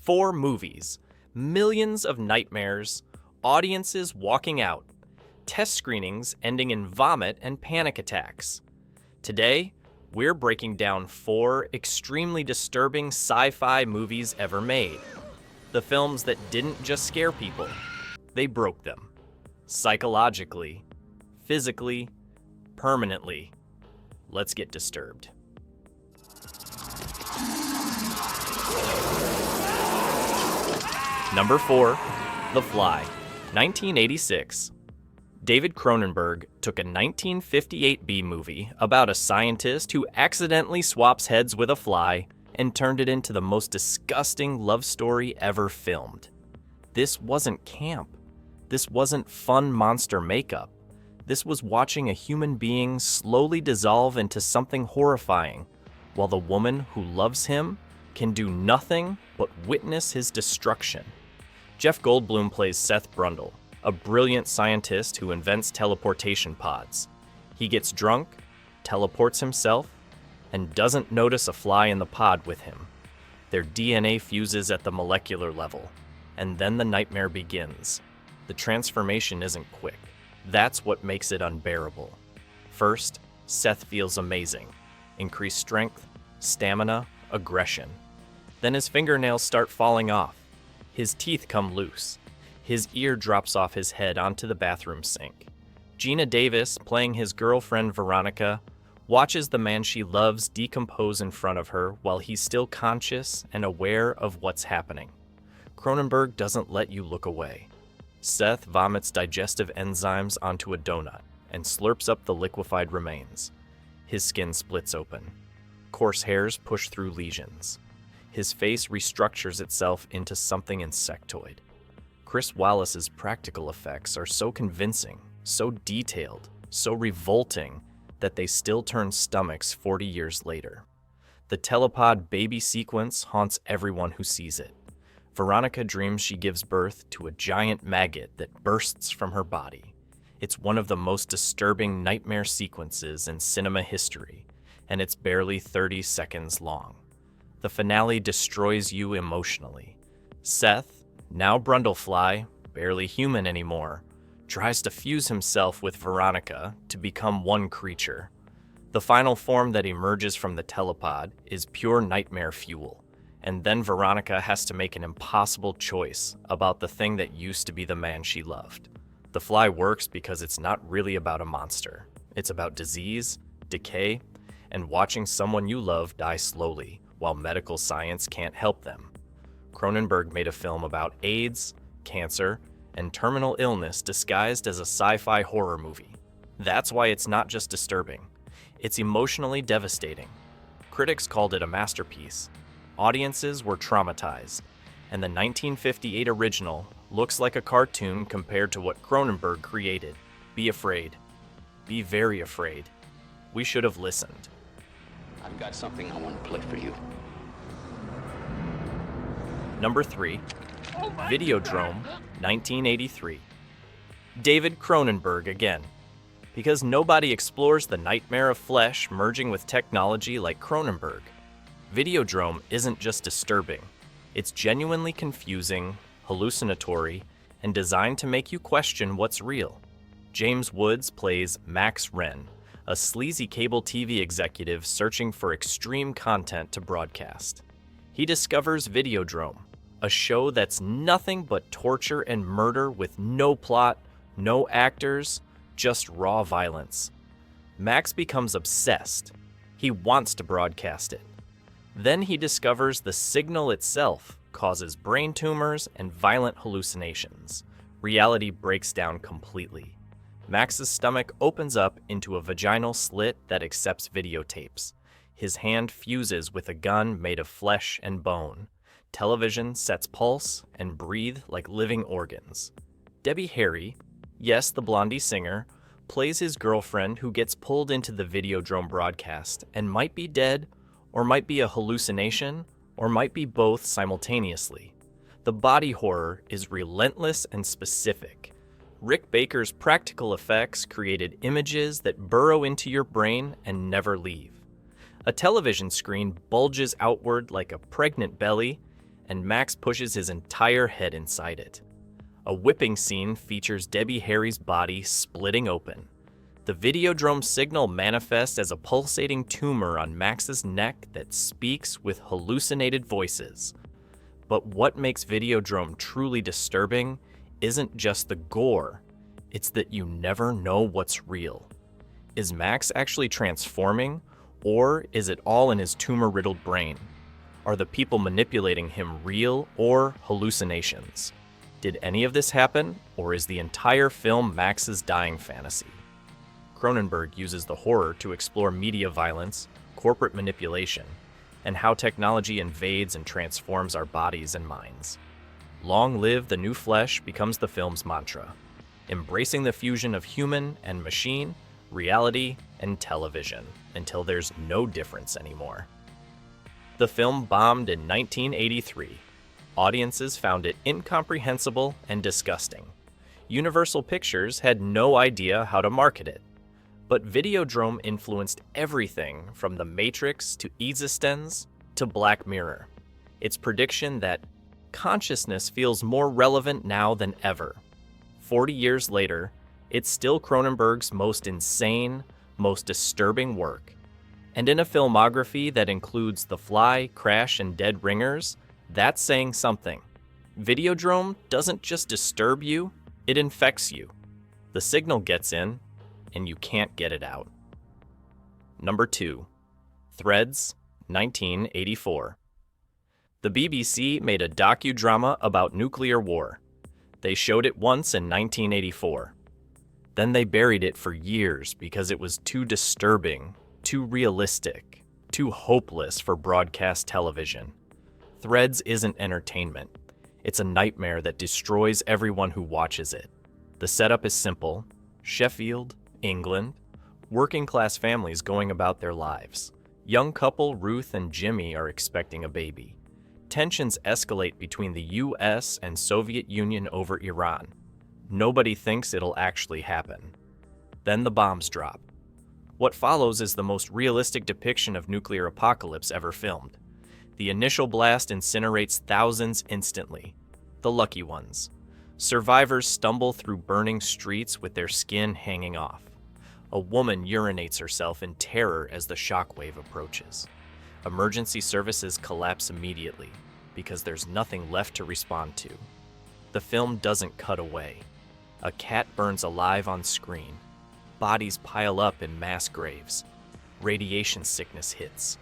4 movies, millions of nightmares, audiences walking out, test screenings ending in vomit and panic attacks. Today, we're breaking down 4 extremely disturbing sci-fi movies ever made. The films that didn't just scare people, they broke them. Psychologically, physically, permanently. Let's get disturbed. Number 4, The Fly, 1986. David Cronenberg took a 1958 B movie about a scientist who accidentally swaps heads with a fly and turned it into the most disgusting love story ever filmed. This wasn't camp. This wasn't fun monster makeup. This was watching a human being slowly dissolve into something horrifying, while the woman who loves him can do nothing but witness his destruction. Jeff Goldblum plays Seth Brundle, a brilliant scientist who invents teleportation pods. He gets drunk, teleports himself, and doesn't notice a fly in the pod with him. Their DNA fuses at the molecular level, and then the nightmare begins. The transformation isn't quick. That's what makes it unbearable. First, Seth feels amazing. Increased strength, stamina, aggression. Then his fingernails start falling off. His teeth come loose. His ear drops off his head onto the bathroom sink. Gina Davis, playing his girlfriend Veronica, watches the man she loves decompose in front of her while he's still conscious and aware of what's happening. Cronenberg doesn't let you look away. Seth vomits digestive enzymes onto a donut and slurps up the liquefied remains. His skin splits open. Coarse hairs push through lesions. His face restructures itself into something insectoid. Chris Wallace's practical effects are so convincing, so detailed, so revolting that they still turn stomachs 40 years later. The telepod baby sequence haunts everyone who sees it. Veronica dreams she gives birth to a giant maggot that bursts from her body. It's one of the most disturbing nightmare sequences in cinema history, and it's barely 30 seconds long. The finale destroys you emotionally. Seth, now Brundlefly, barely human anymore, tries to fuse himself with Veronica to become one creature. The final form that emerges from the telepod is pure nightmare fuel, and then Veronica has to make an impossible choice about the thing that used to be the man she loved. The Fly works because it's not really about a monster. It's about disease, decay, and watching someone you love die slowly while medical science can't help them. Cronenberg made a film about AIDS, cancer, and terminal illness disguised as a sci-fi horror movie. That's why it's not just disturbing. It's emotionally devastating. Critics called it a masterpiece. Audiences were traumatized, and the 1958 original looks like a cartoon compared to what Cronenberg created. Be afraid. Be very afraid. We should have listened. I've got something I want to play for you. Number 3, Videodrome, 1983. David Cronenberg again. Because nobody explores the nightmare of flesh merging with technology like Cronenberg. Videodrome isn't just disturbing. It's genuinely confusing, hallucinatory, and designed to make you question what's real. James Woods plays Max Wren, a sleazy cable TV executive searching for extreme content to broadcast. He discovers Videodrome, a show that's nothing but torture and murder with no plot, no actors, just raw violence. Max becomes obsessed. He wants to broadcast it. Then he discovers the signal itself causes brain tumors and violent hallucinations. Reality breaks down completely. Max's stomach opens up into a vaginal slit that accepts videotapes. His hand fuses with a gun made of flesh and bone. Television sets pulse and breathe like living organs. Debbie Harry, yes, the Blondie singer, plays his girlfriend who gets pulled into the Videodrome broadcast and might be dead, or might be a hallucination, or might be both simultaneously. The body horror is relentless and specific. Rick Baker's practical effects created images that burrow into your brain and never leave. A television screen bulges outward like a pregnant belly, and Max pushes his entire head inside it. A whipping scene features Debbie Harry's body splitting open. The Videodrome signal manifests as a pulsating tumor on Max's neck that speaks with hallucinated voices. But what makes Videodrome truly disturbing isn't just the gore, it's that you never know what's real. Is Max actually transforming, or is it all in his tumor-riddled brain? Are the people manipulating him real or hallucinations? Did any of this happen, or is the entire film Max's dying fantasy? Cronenberg uses the horror to explore media violence, corporate manipulation, and how technology invades and transforms our bodies and minds. Long live the new flesh becomes the film's mantra, embracing the fusion of human and machine, reality and television, until there's no difference anymore. The film bombed in 1983. Audiences found it incomprehensible and disgusting. Universal Pictures had no idea how to market it. But Videodrome influenced everything from The Matrix to Existenz to Black Mirror. Its prediction that consciousness feels more relevant now than ever. 40 years later, it's still Cronenberg's most insane, most disturbing work. And in a filmography that includes The Fly, Crash, and Dead Ringers, that's saying something. Videodrome doesn't just disturb you, it infects you. The signal gets in, and you can't get it out. Number 2. Threads, 1984. The BBC made a docudrama about nuclear war. They showed it once in 1984. Then they buried it for years because it was too disturbing, too realistic, too hopeless for broadcast television. Threads isn't entertainment. It's a nightmare that destroys everyone who watches it. The setup is simple. Sheffield, England, working-class families going about their lives. Young couple Ruth and Jimmy are expecting a baby. Tensions escalate between the US and Soviet Union over Iran. Nobody thinks it'll actually happen. Then the bombs drop. What follows is the most realistic depiction of nuclear apocalypse ever filmed. The initial blast incinerates thousands instantly. The lucky ones. Survivors stumble through burning streets with their skin hanging off. A woman urinates herself in terror as the shockwave approaches. Emergency services collapse immediately because there's nothing left to respond to. The film doesn't cut away. A cat burns alive on screen. Bodies pile up in mass graves. Radiation sickness hits.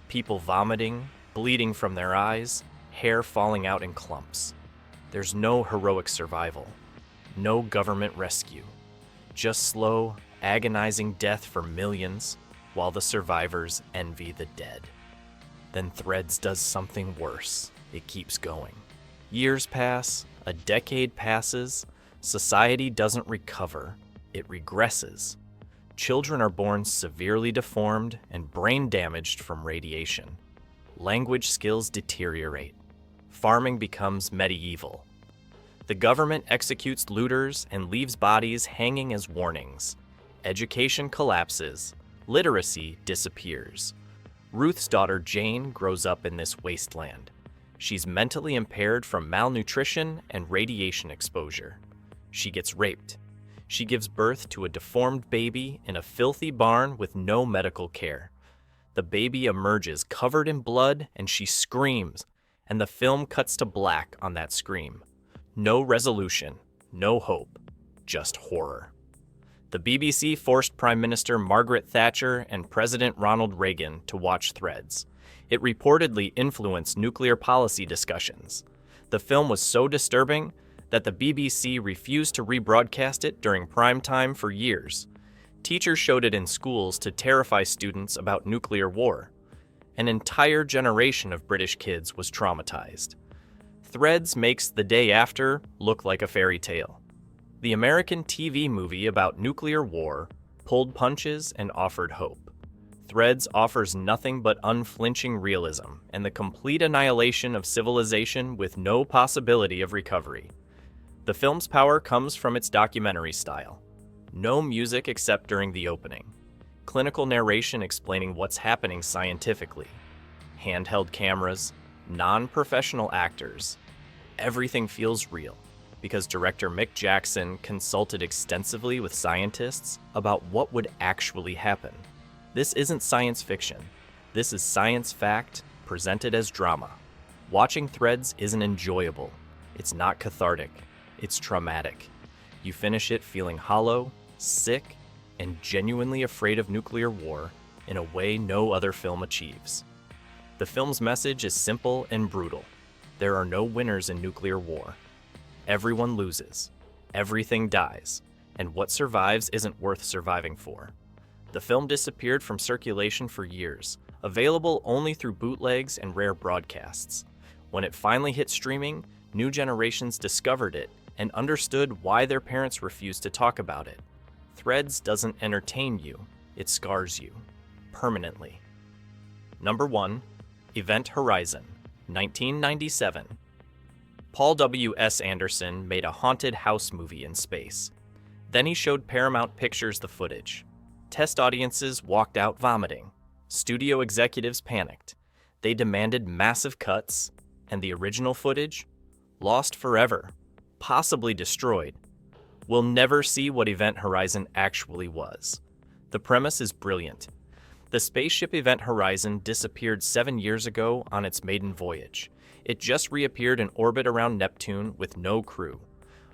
People vomiting, bleeding from their eyes, hair falling out in clumps. There's no heroic survival. No government rescue. Just slow, agonizing death for millions, while the survivors envy the dead. Then Threads does something worse. It keeps going. Years pass, a decade passes, society doesn't recover, it regresses. Children are born severely deformed and brain damaged from radiation. Language skills deteriorate. Farming becomes medieval. The government executes looters and leaves bodies hanging as warnings. Education collapses. Literacy disappears. Ruth's daughter Jane grows up in this wasteland. She's mentally impaired from malnutrition and radiation exposure. She gets raped. She gives birth to a deformed baby in a filthy barn with no medical care. The baby emerges covered in blood and she screams, and the film cuts to black on that scream. No resolution, no hope, just horror. The BBC forced Prime Minister Margaret Thatcher and President Ronald Reagan to watch Threads. It reportedly influenced nuclear policy discussions. The film was so disturbing that the BBC refused to rebroadcast it during prime time for years. Teachers showed it in schools to terrify students about nuclear war. An entire generation of British kids was traumatized. Threads makes The Day After look like a fairy tale. The American TV movie about nuclear war pulled punches and offered hope. Threads offers nothing but unflinching realism and the complete annihilation of civilization with no possibility of recovery. The film's power comes from its documentary style. No music except during the opening. Clinical narration explaining what's happening scientifically. Handheld cameras, non-professional actors. Everything feels real because director Mick Jackson consulted extensively with scientists about what would actually happen. This isn't science fiction. This is science fact presented as drama. Watching Threads isn't enjoyable. It's not cathartic. It's traumatic. You finish it feeling hollow, sick, and genuinely afraid of nuclear war in a way no other film achieves. The film's message is simple and brutal. There are no winners in nuclear war. Everyone loses. Everything dies. And what survives isn't worth surviving for. The film disappeared from circulation for years, available only through bootlegs and rare broadcasts. When it finally hit streaming, new generations discovered it and understood why their parents refused to talk about it. Threads doesn't entertain you, it scars you. Permanently. Number 1. Event Horizon, 1997. Paul W. S. Anderson made a haunted house movie in space. Then he showed Paramount Pictures the footage. Test audiences walked out vomiting. Studio executives panicked. They demanded massive cuts, and the original footage? Lost forever. Possibly destroyed. We'll never see what Event Horizon actually was. The premise is brilliant. The spaceship Event Horizon disappeared 7 years ago on its maiden voyage. It just reappeared in orbit around Neptune with no crew.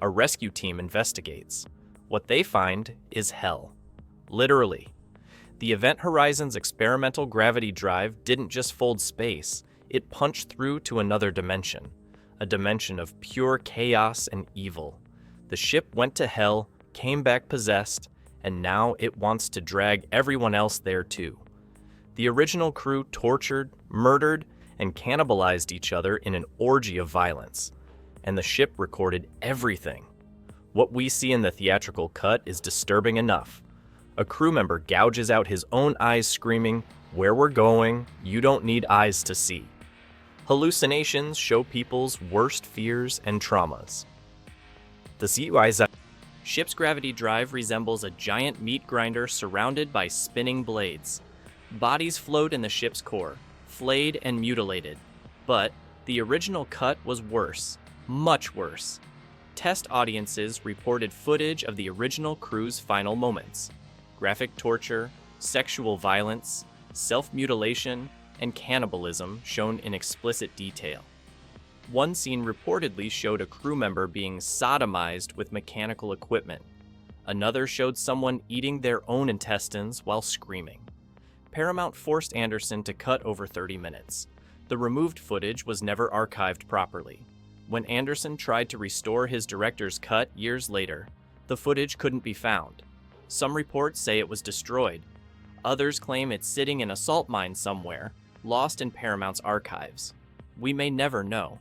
A rescue team investigates. What they find is hell. Literally. The Event Horizon's experimental gravity drive didn't just fold space, it punched through to another dimension. A dimension of pure chaos and evil. The ship went to hell, came back possessed, and now it wants to drag everyone else there too. The original crew tortured, murdered, and cannibalized each other in an orgy of violence. And the ship recorded everything. What we see in the theatrical cut is disturbing enough. A crew member gouges out his own eyes screaming, "Where we're going, you don't need eyes to see." Hallucinations show people's worst fears and traumas. The ship's gravity drive resembles a giant meat grinder surrounded by spinning blades. Bodies float in the ship's core, flayed and mutilated. But the original cut was worse, much worse. Test audiences reported footage of the original crew's final moments. Graphic torture, sexual violence, self-mutilation, and cannibalism shown in explicit detail. One scene reportedly showed a crew member being sodomized with mechanical equipment. Another showed someone eating their own intestines while screaming. Paramount forced Anderson to cut over 30 minutes. The removed footage was never archived properly. When Anderson tried to restore his director's cut years later, the footage couldn't be found. Some reports say it was destroyed. Others claim it's sitting in a salt mine somewhere, lost in Paramount's archives. We may never know.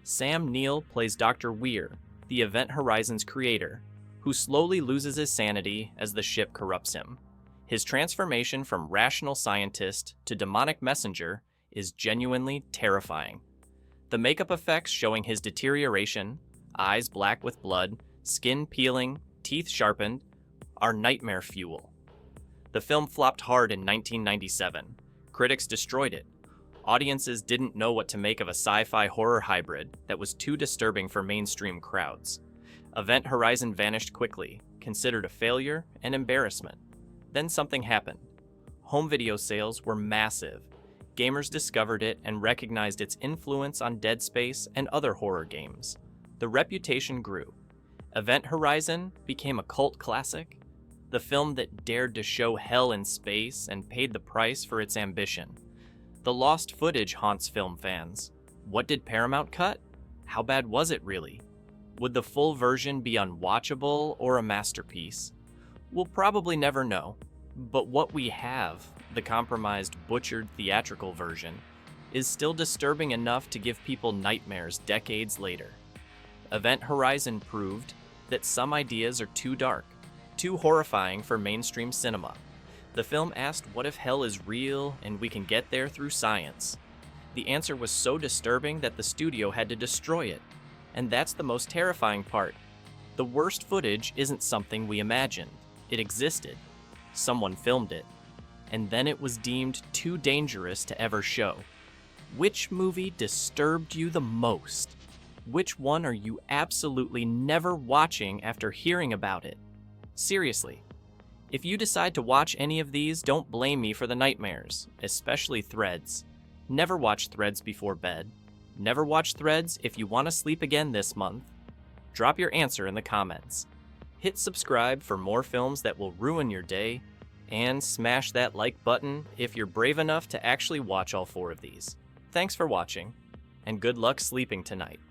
Sam Neill plays Dr. Weir, the Event Horizon's creator, who slowly loses his sanity as the ship corrupts him. His transformation from rational scientist to demonic messenger is genuinely terrifying. The makeup effects showing his deterioration, eyes black with blood, skin peeling, teeth sharpened, are nightmare fuel. The film flopped hard in 1997. Critics destroyed it. Audiences didn't know what to make of a sci-fi horror hybrid that was too disturbing for mainstream crowds. Event Horizon vanished quickly, considered a failure and embarrassment. Then something happened. Home video sales were massive. Gamers discovered it and recognized its influence on Dead Space and other horror games. The reputation grew. Event Horizon became a cult classic, the film that dared to show hell in space and paid the price for its ambition. The lost footage haunts film fans. What did Paramount cut? How bad was it really? Would the full version be unwatchable or a masterpiece? We'll probably never know. But what we have, the compromised, butchered theatrical version, is still disturbing enough to give people nightmares decades later. Event Horizon proved that some ideas are too dark, too horrifying for mainstream cinema. The film asked what if hell is real and we can get there through science. The answer was so disturbing that the studio had to destroy it. And that's the most terrifying part. The worst footage isn't something we imagined. It existed. Someone filmed it. And then it was deemed too dangerous to ever show. Which movie disturbed you the most? Which one are you absolutely never watching after hearing about it? Seriously, if you decide to watch any of these, don't blame me for the nightmares, especially Threads. Never watch Threads before bed. Never watch Threads if you want to sleep again this month. Drop your answer in the comments. Hit subscribe for more films that will ruin your day, and smash that like button if you're brave enough to actually watch all 4 of these. Thanks for watching, and good luck sleeping tonight.